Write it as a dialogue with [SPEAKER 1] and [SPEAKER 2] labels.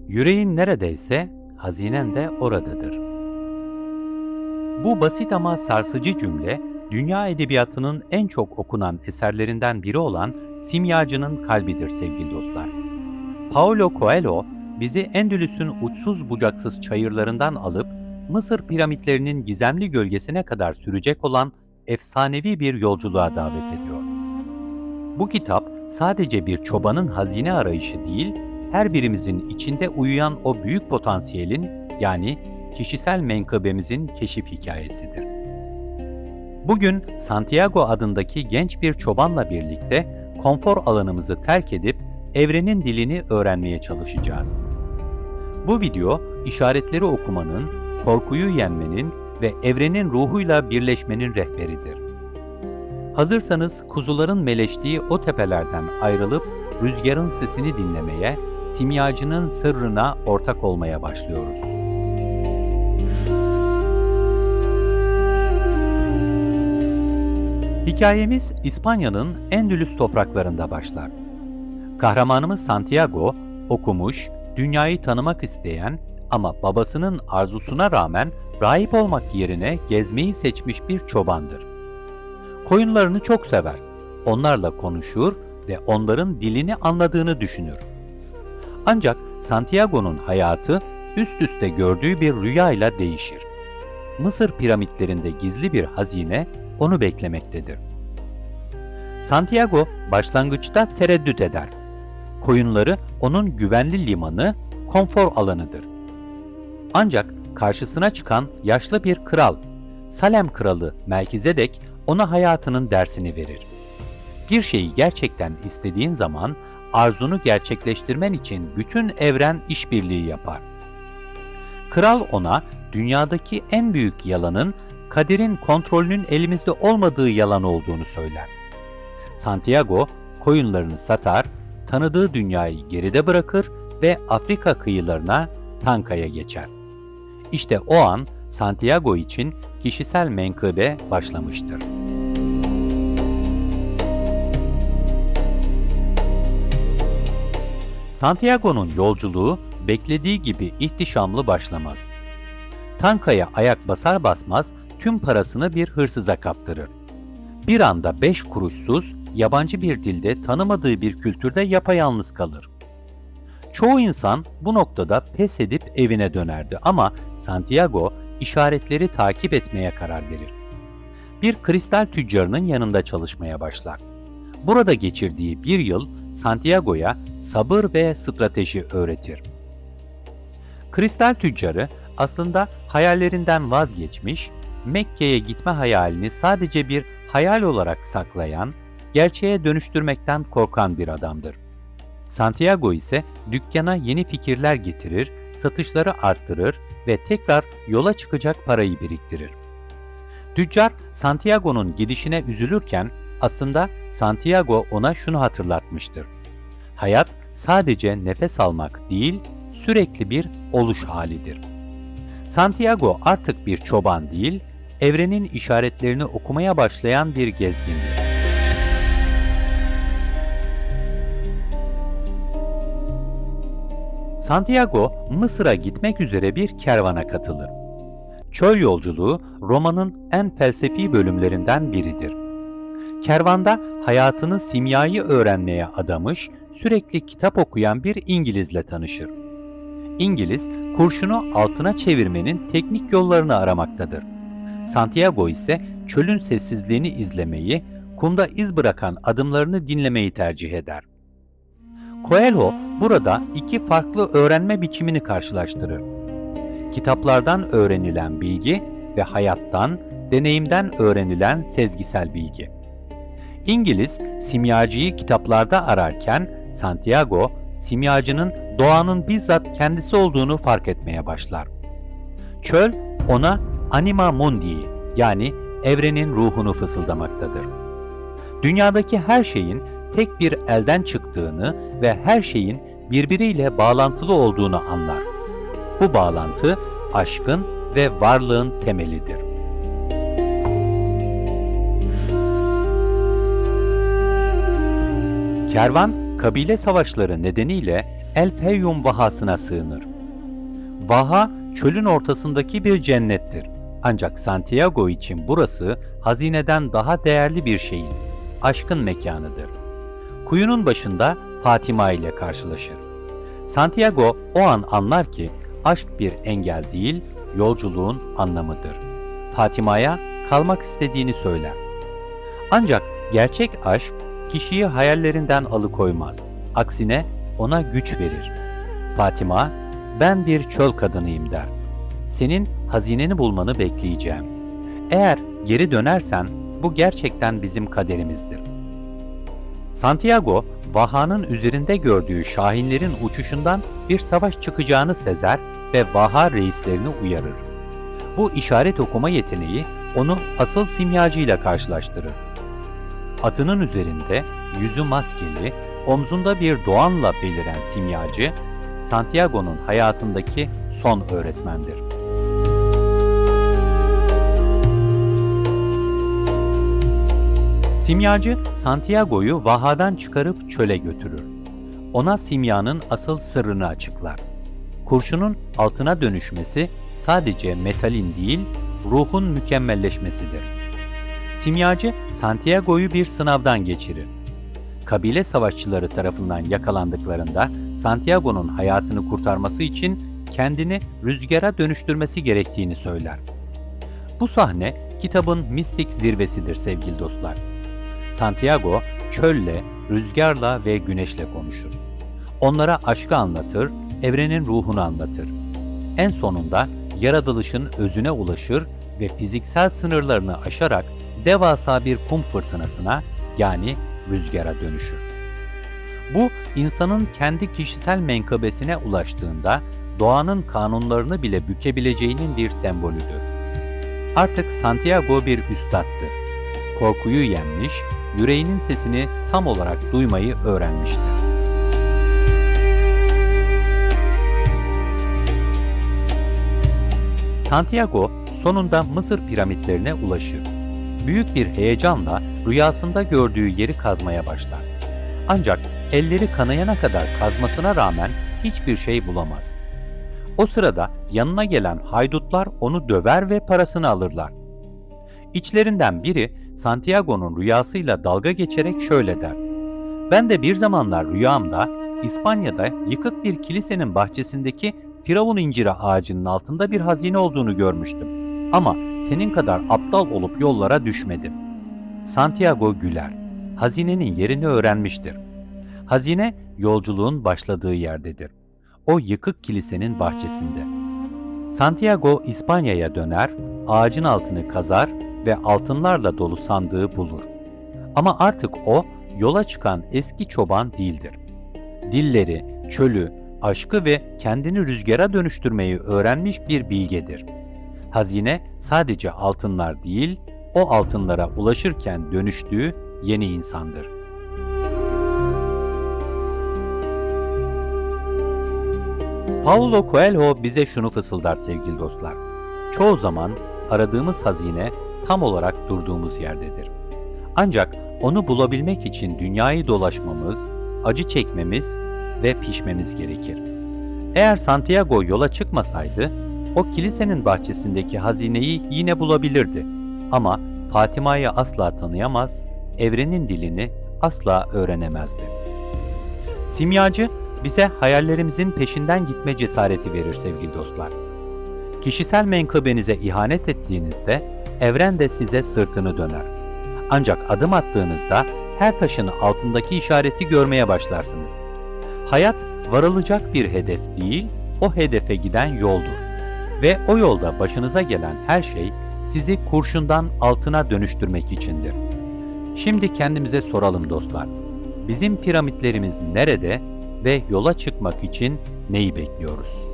[SPEAKER 1] Yüreğin neredeyse, hazinen de oradadır. Bu basit ama sarsıcı cümle, dünya edebiyatının en çok okunan eserlerinden biri olan Simyacının Kalbidir sevgili dostlar. Paulo Coelho, bizi Endülüs'ün uçsuz bucaksız çayırlarından alıp Mısır piramitlerinin gizemli gölgesine kadar sürecek olan efsanevi bir yolculuğa davet ediyor. Bu kitap sadece bir çobanın hazine arayışı değil, her birimizin içinde uyuyan o büyük potansiyelin, yani kişisel menkıbemizin keşif hikayesidir. Bugün Santiago adındaki genç bir çobanla birlikte konfor alanımızı terk edip evrenin dilini öğrenmeye çalışacağız. Bu video, işaretleri okumanın, korkuyu yenmenin ve evrenin ruhuyla birleşmenin rehberidir. Hazırsanız kuzuların meleştiği o tepelerden ayrılıp rüzgarın sesini dinlemeye, simyacının sırrına ortak olmaya başlıyoruz. Hikayemiz İspanya'nın Endülüs topraklarında başlar. Kahramanımız Santiago, okumuş, dünyayı tanımak isteyen ama babasının arzusuna rağmen rahip olmak yerine gezmeyi seçmiş bir çobandır. Koyunlarını çok sever, onlarla konuşur ve onların dilini anladığını düşünür. Ancak Santiago'nun hayatı üst üste gördüğü bir rüyayla değişir. Mısır piramitlerinde gizli bir hazine onu beklemektedir. Santiago başlangıçta tereddüt eder. Koyunları onun güvenli limanı, konfor alanıdır. Ancak karşısına çıkan yaşlı bir kral, Salem kralı Melkizedek ona hayatının dersini verir. Bir şeyi gerçekten istediğin zaman arzunu gerçekleştirmen için bütün evren işbirliği yapar. Kral ona dünyadaki en büyük yalanın kaderin kontrolünün elimizde olmadığı yalan olduğunu söyler. Santiago koyunlarını satar, tanıdığı dünyayı geride bırakır ve Afrika kıyılarına, Tanka'ya geçer. İşte o an Santiago için kişisel menkıbe başlamıştır. Santiago'nun yolculuğu beklediği gibi ihtişamlı başlamaz. Tanka'ya ayak basar basmaz tüm parasını bir hırsıza kaptırır. Bir anda 5 kuruşsuz, yabancı bir dilde tanımadığı bir kültürde yapayalnız kalır. Çoğu insan bu noktada pes edip evine dönerdi ama Santiago işaretleri takip etmeye karar verir. Bir kristal tüccarının yanında çalışmaya başlar. Burada geçirdiği bir yıl Santiago'ya sabır ve strateji öğretir. Kristal tüccarı aslında hayallerinden vazgeçmiş, Mekke'ye gitme hayalini sadece bir hayal olarak saklayan, gerçeğe dönüştürmekten korkan bir adamdır. Santiago ise dükkana yeni fikirler getirir, satışları arttırır ve tekrar yola çıkacak parayı biriktirir. Tüccar Santiago'nun gidişine üzülürken aslında Santiago ona şunu hatırlatmıştır. Hayat sadece nefes almak değil, sürekli bir oluş halidir. Santiago artık bir çoban değil, evrenin işaretlerini okumaya başlayan bir gezgindir. Santiago, Mısır'a gitmek üzere bir kervana katılır. Çöl yolculuğu romanın en felsefi bölümlerinden biridir. Kervanda hayatını simyayı öğrenmeye adamış, sürekli kitap okuyan bir İngilizle tanışır. İngiliz, kurşunu altına çevirmenin teknik yollarını aramaktadır. Santiago ise çölün sessizliğini izlemeyi, kumda iz bırakan adımlarını dinlemeyi tercih eder. Coelho burada iki farklı öğrenme biçimini karşılaştırır. Kitaplardan öğrenilen bilgi ve hayattan, deneyimden öğrenilen sezgisel bilgi. İngiliz, simyacıyı kitaplarda ararken Santiago, simyacının doğanın bizzat kendisi olduğunu fark etmeye başlar. Çöl ona anima mundi, yani evrenin ruhunu fısıldamaktadır. Dünyadaki her şeyin tek bir elden çıktığını ve her şeyin birbiriyle bağlantılı olduğunu anlar. Bu bağlantı aşkın ve varlığın temelidir. Kervan, kabile savaşları nedeniyle El Feyyum vahasına sığınır. Vaha, çölün ortasındaki bir cennettir. Ancak Santiago için burası hazineden daha değerli bir şeyin, aşkın mekanıdır. Kuyunun başında Fatima ile karşılaşır. Santiago o an anlar ki aşk bir engel değil, yolculuğun anlamıdır. Fatima'ya kalmak istediğini söyler. Ancak gerçek aşk kişiyi hayallerinden alıkoymaz. Aksine ona güç verir. Fatima, ben bir çöl kadınıyım der. Senin hazineni bulmanı bekleyeceğim. Eğer geri dönersen bu gerçekten bizim kaderimizdir. Santiago, Vaha'nın üzerinde gördüğü şahinlerin uçuşundan bir savaş çıkacağını sezer ve Vaha reislerini uyarır. Bu işaret okuma yeteneği onu asıl simyacıyla karşılaştırır. Atının üzerinde, yüzü maskeli, omzunda bir doğanla beliren simyacı, Santiago'nun hayatındaki son öğretmendir. Simyacı, Santiago'yu Vaha'dan çıkarıp çöle götürür. Ona simyanın asıl sırrını açıklar. Kurşunun altına dönüşmesi sadece metalin değil, ruhun mükemmelleşmesidir. Simyacı, Santiago'yu bir sınavdan geçirir. Kabile savaşçıları tarafından yakalandıklarında Santiago'nun hayatını kurtarması için kendini rüzgara dönüştürmesi gerektiğini söyler. Bu sahne kitabın mistik zirvesidir sevgili dostlar. Santiago çölle, rüzgarla ve güneşle konuşur. Onlara aşkı anlatır, evrenin ruhunu anlatır. En sonunda yaratılışın özüne ulaşır ve fiziksel sınırlarını aşarak devasa bir kum fırtınasına, yani rüzgara dönüşür. Bu, insanın kendi kişisel menkıbesine ulaştığında doğanın kanunlarını bile bükebileceğinin bir sembolüdür. Artık Santiago bir üstattır. Korkuyu yenmiş, yüreğinin sesini tam olarak duymayı öğrenmiştir. Santiago sonunda Mısır piramitlerine ulaşır. Büyük bir heyecanla rüyasında gördüğü yeri kazmaya başlar. Ancak elleri kanayana kadar kazmasına rağmen hiçbir şey bulamaz. O sırada yanına gelen haydutlar onu döver ve parasını alırlar. İçlerinden biri Santiago'nun rüyasıyla dalga geçerek şöyle der: "Ben de bir zamanlar rüyamda İspanya'da yıkık bir kilisenin bahçesindeki firavun inciri ağacının altında bir hazine olduğunu görmüştüm. Ama senin kadar aptal olup yollara düşmedim." Santiago güler. Hazinenin yerini öğrenmiştir. Hazine yolculuğun başladığı yerdedir. O yıkık kilisenin bahçesinde. Santiago İspanya'ya döner, ağacın altını kazar ve altınlarla dolu sandığı bulur. Ama artık o yola çıkan eski çoban değildir. Dilleri, çölü, aşkı ve kendini rüzgara dönüştürmeyi öğrenmiş bir bilgedir. Hazine sadece altınlar değil, o altınlara ulaşırken dönüştüğü yeni insandır. Paulo Coelho bize şunu fısıldar sevgili dostlar: çoğu zaman aradığımız hazine tam olarak durduğumuz yerdedir. Ancak onu bulabilmek için dünyayı dolaşmamız, acı çekmemiz ve pişmemiz gerekir. Eğer Santiago yola çıkmasaydı, o kilisenin bahçesindeki hazineyi yine bulabilirdi. Ama Fatima'yı asla tanıyamaz, evrenin dilini asla öğrenemezdi. Simyacı bize hayallerimizin peşinden gitme cesareti verir sevgili dostlar. Kişisel menkıbenize ihanet ettiğinizde evren de size sırtını döner. Ancak adım attığınızda her taşın altındaki işareti görmeye başlarsınız. Hayat varılacak bir hedef değil, o hedefe giden yoldur. Ve o yolda başınıza gelen her şey sizi kurşundan altına dönüştürmek içindir. Şimdi kendimize soralım dostlar. Bizim piramitlerimiz nerede ve yola çıkmak için neyi bekliyoruz?